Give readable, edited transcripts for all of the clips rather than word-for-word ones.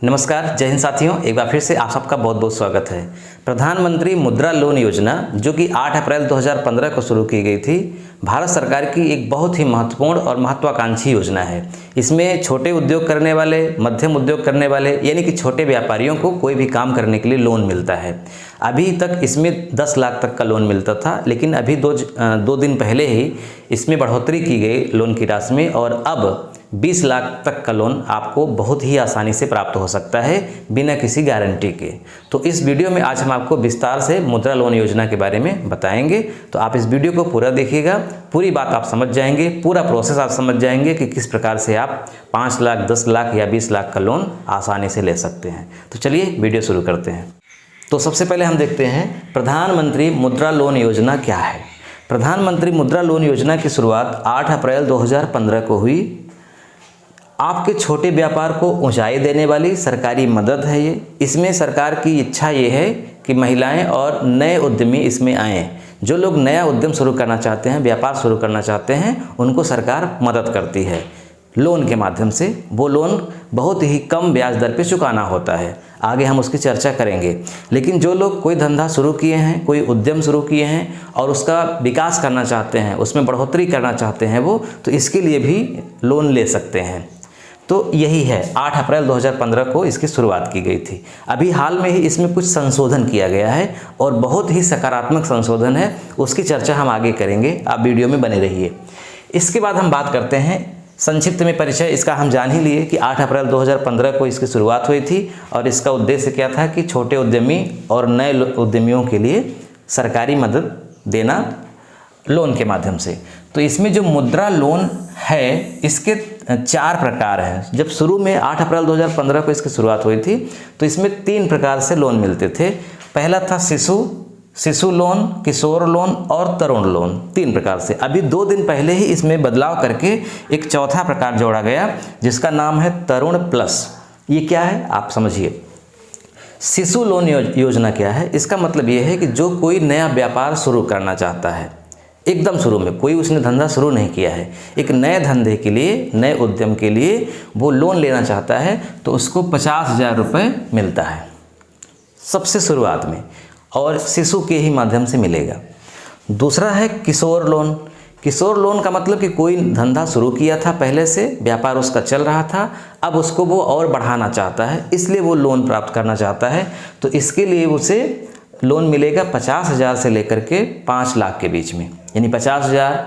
नमस्कार, जय हिंद साथियों। एक बार फिर से आप सबका बहुत बहुत स्वागत है। प्रधानमंत्री मुद्रा लोन योजना जो कि 8 अप्रैल 2015 को शुरू की गई थी, भारत सरकार की एक बहुत ही महत्वपूर्ण और महत्वाकांक्षी योजना है। इसमें छोटे उद्योग करने वाले, मध्यम उद्योग करने वाले यानी कि छोटे व्यापारियों को कोई भी काम करने के लिए लोन मिलता है। अभी तक इसमें 10 लाख तक का लोन मिलता था, लेकिन अभी दो दिन पहले ही इसमें बढ़ोतरी की गई लोन की राशि में और अब 20 लाख तक का लोन आपको बहुत ही आसानी से प्राप्त हो सकता है बिना किसी गारंटी के। तो इस वीडियो में आज हम आपको विस्तार से मुद्रा लोन योजना के बारे में बताएंगे। तो आप इस वीडियो को पूरा देखिएगा, पूरी बात आप समझ जाएंगे, पूरा प्रोसेस आप समझ जाएंगे कि किस प्रकार से आप 5 लाख, 10 लाख या 20 लाख का लोन आसानी से ले सकते हैं। तो चलिए वीडियो शुरू करते हैं। तो सबसे पहले हम देखते हैं प्रधानमंत्री मुद्रा लोन योजना क्या है। प्रधानमंत्री मुद्रा लोन योजना की शुरुआत 8 अप्रैल 2015 को हुई। आपके छोटे व्यापार को ऊंचाई देने वाली सरकारी मदद है ये। इसमें सरकार की इच्छा ये है कि महिलाएं और नए उद्यमी इसमें आएँ। जो लोग नया उद्यम शुरू करना चाहते हैं, व्यापार शुरू करना चाहते हैं, उनको सरकार मदद करती है लोन के माध्यम से। वो लोन बहुत ही कम ब्याज दर पे चुकाना होता है, आगे हम उसकी चर्चा करेंगे। लेकिन जो लोग कोई धंधा शुरू किए हैं, कोई उद्यम शुरू किए हैं और उसका विकास करना चाहते हैं, उसमें बढ़ोतरी करना चाहते हैं वो, तो इसके लिए भी लोन ले सकते हैं। तो यही है, 8 अप्रैल 2015 को इसकी शुरुआत की गई थी। अभी हाल में ही इसमें कुछ संशोधन किया गया है और बहुत ही सकारात्मक संशोधन है, उसकी चर्चा हम आगे करेंगे, आप वीडियो में बने रहिए। इसके बाद हम बात करते हैं संक्षिप्त में परिचय इसका हम जान ही लिए कि 8 अप्रैल 2015 को इसकी शुरुआत हुई थी और इसका उद्देश्य क्या था कि छोटे उद्यमी और नए उद्यमियों के लिए सरकारी मदद देना लोन के माध्यम से। तो इसमें जो मुद्रा लोन है इसके 4 प्रकार हैं। जब शुरू में 8 अप्रैल 2015 को इसकी शुरुआत हुई थी तो इसमें 3 प्रकार से लोन मिलते थे। पहला था शिशु लोन, किशोर लोन और तरुण लोन, 3 प्रकार से। अभी 2 दिन पहले ही इसमें बदलाव करके एक चौथा प्रकार जोड़ा गया जिसका नाम है तरुण प्लस। ये क्या है आप समझिए। शिशु लोन योजना क्या है? इसका मतलब ये है कि जो कोई नया व्यापार शुरू करना चाहता है, एकदम शुरू में कोई उसने धंधा शुरू नहीं किया है, एक नए धंधे के लिए, नए उद्यम के लिए वो लोन लेना चाहता है तो उसको 50,000 रुपये मिलता है सबसे शुरुआत में और शिशु के ही माध्यम से मिलेगा। दूसरा है किशोर लोन। किशोर लोन का मतलब कि कोई धंधा शुरू किया था पहले से, व्यापार उसका चल रहा था, अब उसको वो और बढ़ाना चाहता है, इसलिए वो लोन प्राप्त करना चाहता है। तो इसके लिए उसे लोन मिलेगा 50,000 से लेकर के 5 लाख के बीच में, यानी 50,000,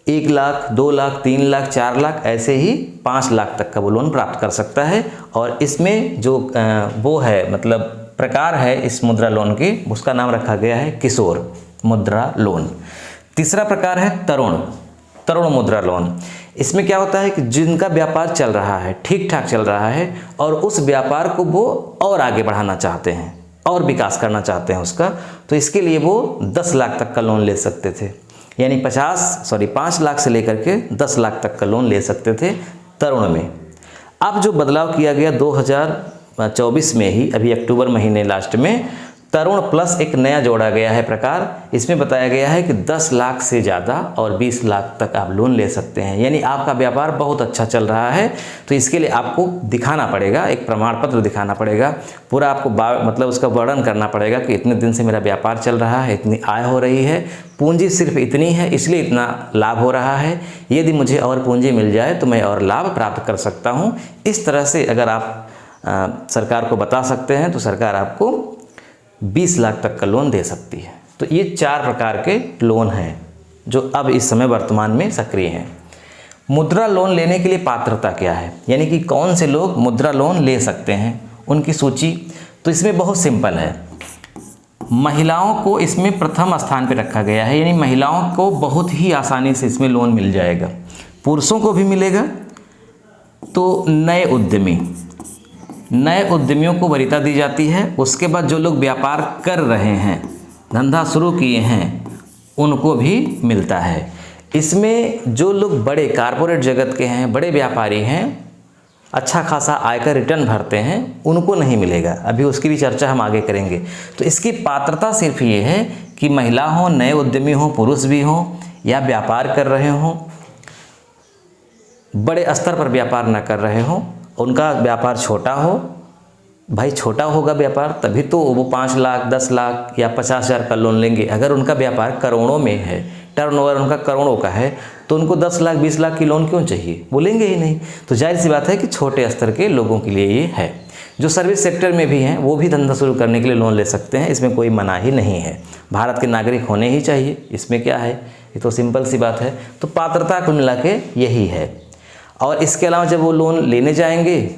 1 लाख, 2 लाख, 3 लाख, 4 लाख, ऐसे ही 5 लाख तक का वो लोन प्राप्त कर सकता है। और इसमें जो वो है मतलब प्रकार है इस मुद्रा लोन के, उसका नाम रखा गया है किशोर मुद्रा लोन। तीसरा प्रकार है तरुण मुद्रा लोन। इसमें क्या होता है कि जिनका व्यापार चल रहा है, ठीक ठाक चल रहा है और उस व्यापार को वो और आगे बढ़ाना चाहते हैं और विकास करना चाहते हैं उसका, तो इसके लिए वो 10 लाख तक का लोन ले सकते थे, यानी 5 लाख से लेकर के 10 लाख तक का लोन ले सकते थे तरुण में। अब जो बदलाव किया गया 2024 में ही, अभी अक्टूबर महीने लास्ट में, तरुण प्लस एक नया जोड़ा गया है प्रकार। इसमें बताया गया है कि 10 लाख से ज़्यादा और 20 लाख तक आप लोन ले सकते हैं, यानी आपका व्यापार बहुत अच्छा चल रहा है तो इसके लिए आपको दिखाना पड़ेगा, एक प्रमाण पत्र दिखाना पड़ेगा, पूरा आपको मतलब उसका वर्णन करना पड़ेगा कि इतने दिन से मेरा व्यापार चल रहा है, इतनी आय हो रही है, पूंजी सिर्फ इतनी है इसलिए इतना लाभ हो रहा है, यदि मुझे और पूंजी मिल जाए तो मैं और लाभ प्राप्त कर सकता हूँ। इस तरह से अगर आप सरकार को बता सकते हैं तो सरकार आपको 20 लाख तक का लोन दे सकती है। तो ये 4 प्रकार के लोन हैं जो अब इस समय वर्तमान में सक्रिय हैं। मुद्रा लोन लेने के लिए पात्रता क्या है, यानी कि कौन से लोग मुद्रा लोन ले सकते हैं, उनकी सूची। तो इसमें बहुत सिंपल है, महिलाओं को इसमें प्रथम स्थान पर रखा गया है, यानी महिलाओं को बहुत ही आसानी से इसमें लोन मिल जाएगा। पुरुषों को भी मिलेगा। तो नए उद्यमियों को वरीयता दी जाती है। उसके बाद जो लोग व्यापार कर रहे हैं, धंधा शुरू किए हैं, उनको भी मिलता है। इसमें जो लोग बड़े कारपोरेट जगत के हैं, बड़े व्यापारी हैं, अच्छा खासा आयकर रिटर्न भरते हैं, उनको नहीं मिलेगा। अभी उसकी भी चर्चा हम आगे करेंगे। तो इसकी पात्रता सिर्फ ये है कि महिला हो, नए उद्यमी हो, पुरुष भी हों या व्यापार कर रहे हों, बड़े स्तर पर व्यापार न कर रहे हों उनका व्यापार छोटा हो, भाई छोटा होगा व्यापार तभी तो वो 5 लाख 10 लाख या 50,000 का लोन लेंगे। अगर उनका व्यापार करोड़ों में है, टर्नओवर उनका करोड़ों का है, तो उनको 10 लाख 20 लाख की लोन क्यों चाहिए? वो लेंगे ही नहीं। तो जाहिर सी बात है कि छोटे स्तर के लोगों के लिए ये है। जो सर्विस सेक्टर में भी हैं वो भी धंधा शुरू करने के लिए लोन ले सकते हैं, इसमें कोई मनाही नहीं है। भारत के नागरिक होने ही चाहिए, इसमें क्या है, ये तो सिंपल सी बात है। तो पात्रता कुल मिला के यही है। और इसके अलावा जब वो लोन लेने जाएंगे,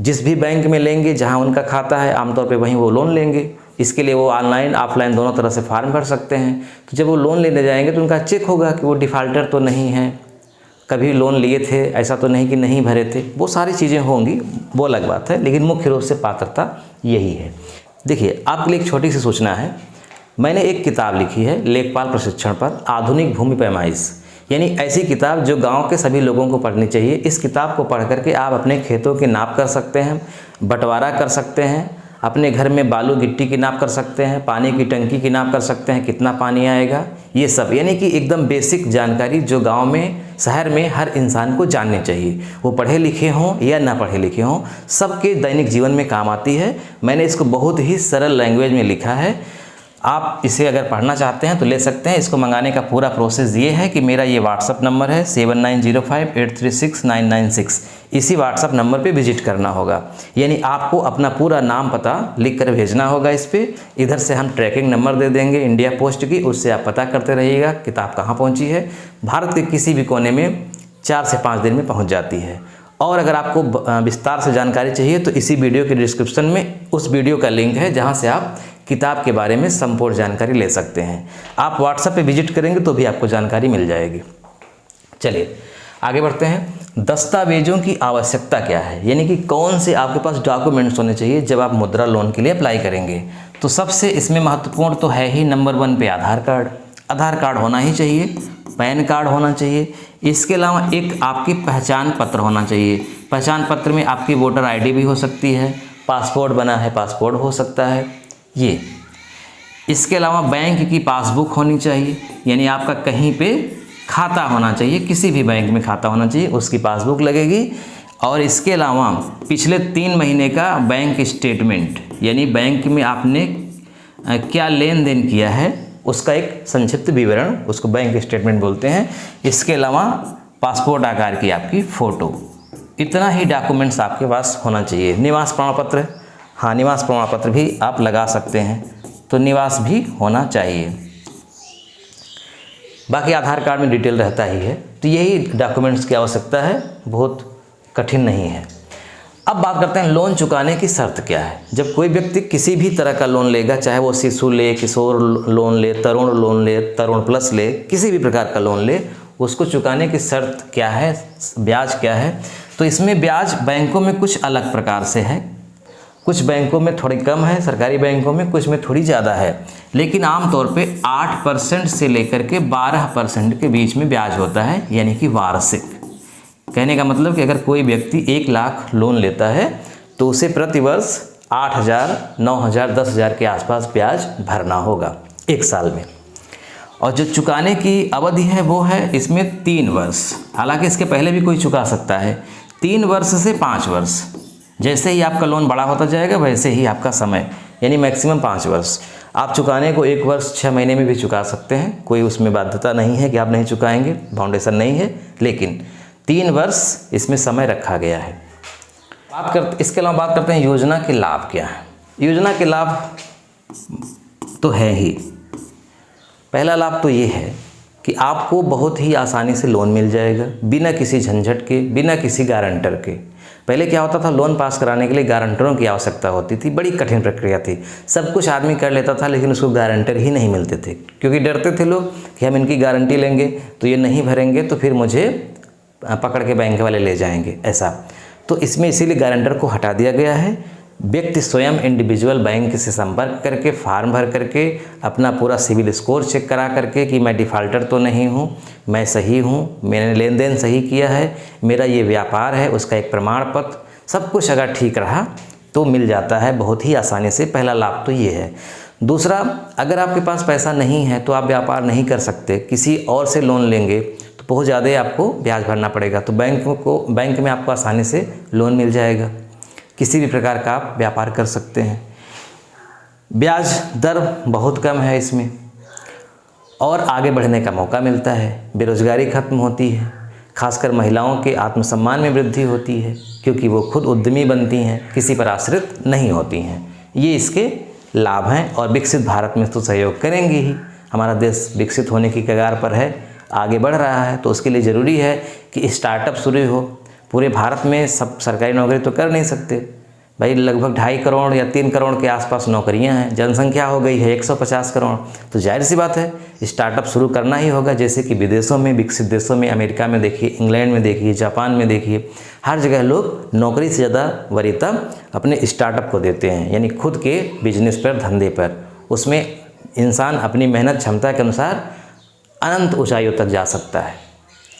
जिस भी बैंक में लेंगे जहां उनका खाता है आमतौर पे वहीं वो लोन लेंगे। इसके लिए वो ऑनलाइन ऑफलाइन दोनों तरह से फॉर्म भर सकते हैं। तो जब वो लोन लेने जाएंगे तो उनका चेक होगा कि वो डिफ़ाल्टर तो नहीं है, कभी लोन लिए थे, ऐसा तो नहीं कि नहीं भरे थे, वो सारी चीज़ें होंगी, वो अलग बात है। लेकिन मुख्य रूप से पात्रता यही है। देखिए, आपके लिए एक छोटी सी सूचना है। मैंने एक किताब लिखी है लेखपाल प्रशिक्षण पर, आधुनिक भूमि पैमाइश, यानी ऐसी किताब जो गांव के सभी लोगों को पढ़नी चाहिए। इस किताब को पढ़ करके आप अपने खेतों की नाप कर सकते हैं, बंटवारा कर सकते हैं, अपने घर में बालू गिट्टी की नाप कर सकते हैं, पानी की टंकी की नाप कर सकते हैं, कितना पानी आएगा, ये सब, यानी कि एकदम बेसिक जानकारी जो गांव में शहर में हर इंसान को जाननी चाहिए। वो पढ़े लिखे हों या ना पढ़े लिखे हों, सबके दैनिक जीवन में काम आती है। मैंने इसको बहुत ही सरल लैंग्वेज में लिखा है। आप इसे अगर पढ़ना चाहते हैं तो ले सकते हैं। इसको मंगाने का पूरा प्रोसेस ये है कि मेरा ये व्हाट्सअप नंबर है 7905836996। इसी व्हाट्सअप नंबर पे विजिट करना होगा, यानी आपको अपना पूरा नाम पता लिख कर भेजना होगा इस पर। इधर से हम ट्रैकिंग नंबर दे देंगे इंडिया पोस्ट की, उससे आप पता करते रहिएगा किताब कहाँ पहुँची है। भारत के किसी भी कोने में 4 से 5 दिन में पहुँच जाती है। और अगर आपको विस्तार से जानकारी चाहिए तो इसी वीडियो के डिस्क्रिप्शन में उस वीडियो का लिंक है जहाँ से आप किताब के बारे में संपूर्ण जानकारी ले सकते हैं। आप व्हाट्सएप पे विजिट करेंगे तो भी आपको जानकारी मिल जाएगी। चलिए आगे बढ़ते हैं। दस्तावेजों की आवश्यकता क्या है, यानी कि कौन से आपके पास डॉक्यूमेंट्स होने चाहिए जब आप मुद्रा लोन के लिए अप्लाई करेंगे। तो सबसे इसमें महत्वपूर्ण तो है ही नंबर 1 पे आधार कार्ड। आधार कार्ड होना ही चाहिए, पैन कार्ड होना चाहिए। इसके अलावा एक आपकी पहचान पत्र होना चाहिए। पहचान पत्र में आपकी वोटर आईडी भी हो सकती है, पासपोर्ट बना है पासपोर्ट हो सकता है ये। इसके अलावा बैंक की पासबुक होनी चाहिए, यानी आपका कहीं पे खाता होना चाहिए, किसी भी बैंक में खाता होना चाहिए, उसकी पासबुक लगेगी। और इसके अलावा पिछले 3 महीने का बैंक स्टेटमेंट, यानी बैंक में आपने क्या लेन देन किया है उसका एक संक्षिप्त विवरण, उसको बैंक स्टेटमेंट बोलते हैं। इसके अलावा पासपोर्ट आकार की आपकी फ़ोटो, इतना ही डॉक्यूमेंट्स आपके पास होना चाहिए। निवास प्रमाण पत्र, हाँ निवास प्रमाण पत्र भी आप लगा सकते हैं, तो निवास भी होना चाहिए। बाकी आधार कार्ड में डिटेल रहता ही है। तो यही डॉक्यूमेंट्स की आवश्यकता है, बहुत कठिन नहीं है। अब बात करते हैं लोन चुकाने की शर्त क्या है। जब कोई व्यक्ति किसी भी तरह का लोन लेगा, चाहे वो शिशु ले, किशोर लोन ले, तरुण प्लस ले, किसी भी प्रकार का लोन ले, उसको चुकाने की शर्त क्या है, ब्याज क्या है। तो इसमें ब्याज बैंकों में कुछ अलग प्रकार से है, कुछ बैंकों में थोड़ी कम है, सरकारी बैंकों में कुछ में थोड़ी ज़्यादा है, लेकिन आमतौर पे 8% से लेकर के 12% के बीच में ब्याज होता है, यानी कि वार्षिक। कहने का मतलब कि अगर कोई व्यक्ति 1 लाख लोन लेता है तो उसे प्रतिवर्ष 8,000, 9,000, 10,000 के आसपास ब्याज भरना होगा 1 साल में। और जो चुकाने की अवधि है वो है इसमें 3 वर्ष। हालांकि इसके पहले भी कोई चुका सकता है, 3 वर्ष से 5 वर्ष। जैसे ही आपका लोन बड़ा होता जाएगा वैसे ही आपका समय, यानी मैक्सिमम 5 वर्ष। आप चुकाने को 1 वर्ष 6 महीने में भी चुका सकते हैं, कोई उसमें बाध्यता नहीं है कि आप नहीं चुकाएंगे, बाउंडेशन नहीं है, लेकिन 3 वर्ष इसमें समय रखा गया है। इसके अलावा बात करते हैं योजना के लाभ क्या है। योजना के लाभ तो है ही। पहला लाभ तो ये है कि आपको बहुत ही आसानी से लोन मिल जाएगा, बिना किसी झंझट के, बिना किसी गारंटर के। पहले क्या होता था, लोन पास कराने के लिए गारंटरों की आवश्यकता होती थी, बड़ी कठिन प्रक्रिया थी। सब कुछ आदमी कर लेता था लेकिन उसको गारंटर ही नहीं मिलते थे, क्योंकि डरते थे लोग कि हम इनकी गारंटी लेंगे तो ये नहीं भरेंगे तो फिर मुझे पकड़ के बैंक वाले ले जाएंगे, ऐसा। तो इसमें इसीलिए गारंटर को हटा दिया गया है। व्यक्ति स्वयं इंडिविजुअल बैंक से संपर्क करके, फॉर्म भर करके, अपना पूरा सिविल स्कोर चेक करा करके कि मैं डिफ़ाल्टर तो नहीं हूँ, मैं सही हूँ, मैंने लेन देन सही किया है, मेरा ये व्यापार है, उसका एक प्रमाण पत्र, सब कुछ अगर ठीक रहा तो मिल जाता है बहुत ही आसानी से। पहला लाभ तो ये है। दूसरा, अगर आपके पास पैसा नहीं है तो आप व्यापार नहीं कर सकते, किसी और से लोन लेंगे तो बहुत ज़्यादा आपको ब्याज भरना पड़ेगा। तो बैंक में आपको आसानी से लोन मिल जाएगा, किसी भी प्रकार का आप व्यापार कर सकते हैं। ब्याज दर बहुत कम है इसमें और आगे बढ़ने का मौका मिलता है, बेरोजगारी खत्म होती है, खासकर महिलाओं के आत्मसम्मान में वृद्धि होती है क्योंकि वो खुद उद्यमी बनती हैं, किसी पर आश्रित नहीं होती हैं। ये इसके लाभ हैं और विकसित भारत में तो सहयोग करेंगे ही। हमारा देश विकसित होने की कगार पर है, आगे बढ़ रहा है, तो उसके लिए ज़रूरी है कि स्टार्टअप शुरू हो। पूरे भारत में सब सरकारी नौकरी तो कर नहीं सकते भाई, लगभग 2.5 करोड़ या 3 करोड़ के आसपास नौकरियां हैं, जनसंख्या हो गई है 150 करोड़। तो जाहिर सी बात है स्टार्टअप शुरू करना ही होगा। जैसे कि विदेशों में, विकसित देशों में, अमेरिका में देखिए, इंग्लैंड में देखिए, जापान में देखिए, हर जगह लोग नौकरी से ज़्यादा वरीयता अपने स्टार्टअप को देते हैं, यानी खुद के बिजनेस पर, धंधे पर। उसमें इंसान अपनी मेहनत क्षमता के अनुसार अनंत ऊंचाइयों तक जा सकता है,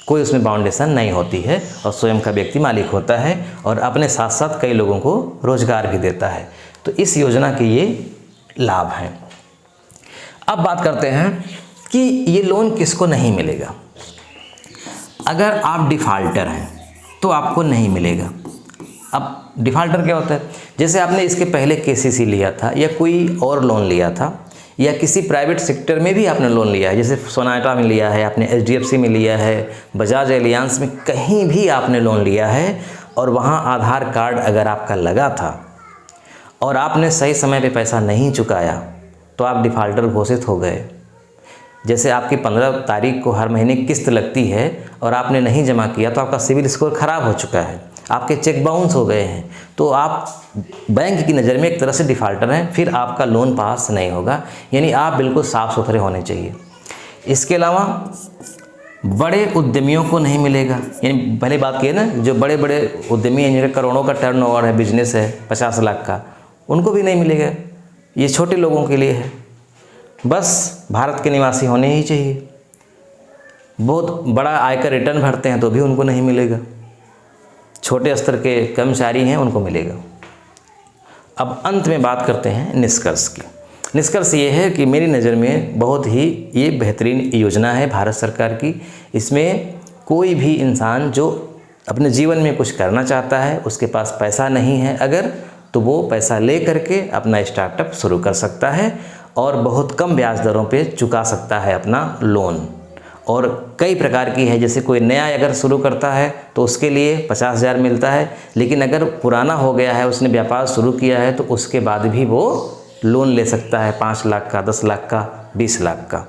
कोई उसमें बाउंडेशन नहीं होती है और स्वयं का व्यक्ति मालिक होता है और अपने साथ साथ कई लोगों को रोजगार भी देता है। तो इस योजना के ये लाभ हैं। अब बात करते हैं कि ये लोन किसको नहीं मिलेगा। अगर आप डिफ़ाल्टर हैं तो आपको नहीं मिलेगा। अब डिफ़ाल्टर क्या होता है? जैसे आपने इसके पहले केसीसी लिया था या कोई और लोन लिया था या किसी प्राइवेट सेक्टर में भी आपने लोन लिया है, जैसे सोनाटा में लिया है आपने, HDFC में लिया है, बजाज एलियांस में, कहीं भी आपने लोन लिया है और वहाँ आधार कार्ड अगर आपका लगा था और आपने सही समय पे पैसा नहीं चुकाया तो आप डिफ़ाल्टर घोषित हो गए। जैसे आपकी 15 तारीख को हर महीने किस्त लगती है और आपने नहीं जमा किया तो आपका सिविल स्कोर ख़राब हो चुका है, आपके चेक बाउंस हो गए हैं, तो आप बैंक की नज़र में एक तरह से डिफ़ाल्टर हैं, फिर आपका लोन पास नहीं होगा। यानी आप बिल्कुल साफ़ सुथरे होने चाहिए। इसके अलावा बड़े उद्यमियों को नहीं मिलेगा, यानी पहले बात की है ना, जो बड़े बड़े उद्यमी हैं जिनका करोड़ों का टर्नओवर है, बिजनेस है 50 लाख का, उनको भी नहीं मिलेगा। ये छोटे लोगों के लिए है, बस भारत के निवासी होने ही चाहिए। बहुत बड़ा आयकर रिटर्न भरते हैं तो भी उनको नहीं मिलेगा। छोटे स्तर के कर्मचारी हैं उनको मिलेगा। अब अंत में बात करते हैं निष्कर्ष की। निष्कर्ष ये है कि मेरी नज़र में बहुत ही ये बेहतरीन योजना है भारत सरकार की। इसमें कोई भी इंसान जो अपने जीवन में कुछ करना चाहता है, उसके पास पैसा नहीं है अगर, तो वो पैसा ले करके अपना स्टार्टअप शुरू कर सकता है और बहुत कम ब्याज दरों पे चुका सकता है अपना लोन। और कई प्रकार की है, जैसे कोई नया अगर शुरू करता है तो उसके लिए 50,000 मिलता है, लेकिन अगर पुराना हो गया है, उसने व्यापार शुरू किया है, तो उसके बाद भी वो लोन ले सकता है 5 लाख का, 10 लाख का, 20 लाख का।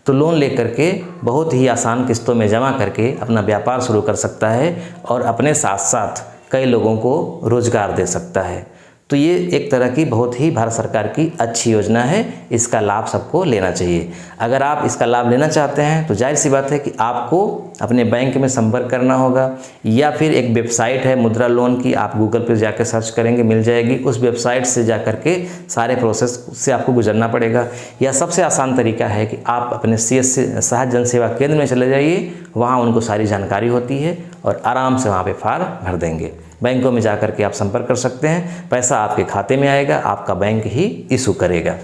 तो लोन लेकर के बहुत ही आसान किस्तों में जमा करके अपना व्यापार शुरू कर सकता है और अपने साथ साथ कई लोगों को रोज़गार दे सकता है। तो ये एक तरह की बहुत ही भारत सरकार की अच्छी योजना है, इसका लाभ सबको लेना चाहिए। अगर आप इसका लाभ लेना चाहते हैं तो जाहिर सी बात है कि आपको अपने बैंक में संपर्क करना होगा, या फिर एक वेबसाइट है मुद्रा लोन की, आप गूगल पर जाकर सर्च करेंगे मिल जाएगी। उस वेबसाइट से जा कर के सारे प्रोसेस से आपको गुजरना पड़ेगा, या सबसे आसान तरीका है कि आप अपने CSC सहज जन सेवा केंद्र में चले जाइए, वहाँ उनको सारी जानकारी होती है और आराम से वहाँ पर फॉर्म भर देंगे। बैंकों में जाकर के आप संपर्क कर सकते हैं, पैसा आपके खाते में आएगा, आपका बैंक ही इशू करेगा,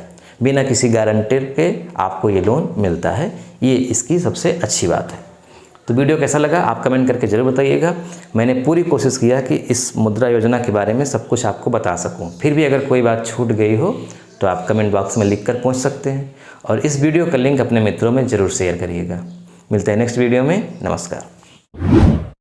बिना किसी गारंटर के आपको ये लोन मिलता है। ये इसकी सबसे अच्छी बात है। तो वीडियो कैसा लगा आप कमेंट करके ज़रूर बताइएगा। मैंने पूरी कोशिश किया कि इस मुद्रा योजना के बारे में सब कुछ आपको बता सकूं। फिर भी अगर कोई बात छूट गई हो तो आप कमेंट बॉक्स में लिख कर पूछ सकते हैं और इस वीडियो का लिंक अपने मित्रों में ज़रूर शेयर करिएगा। मिलते हैं नेक्स्ट वीडियो में। नमस्कार।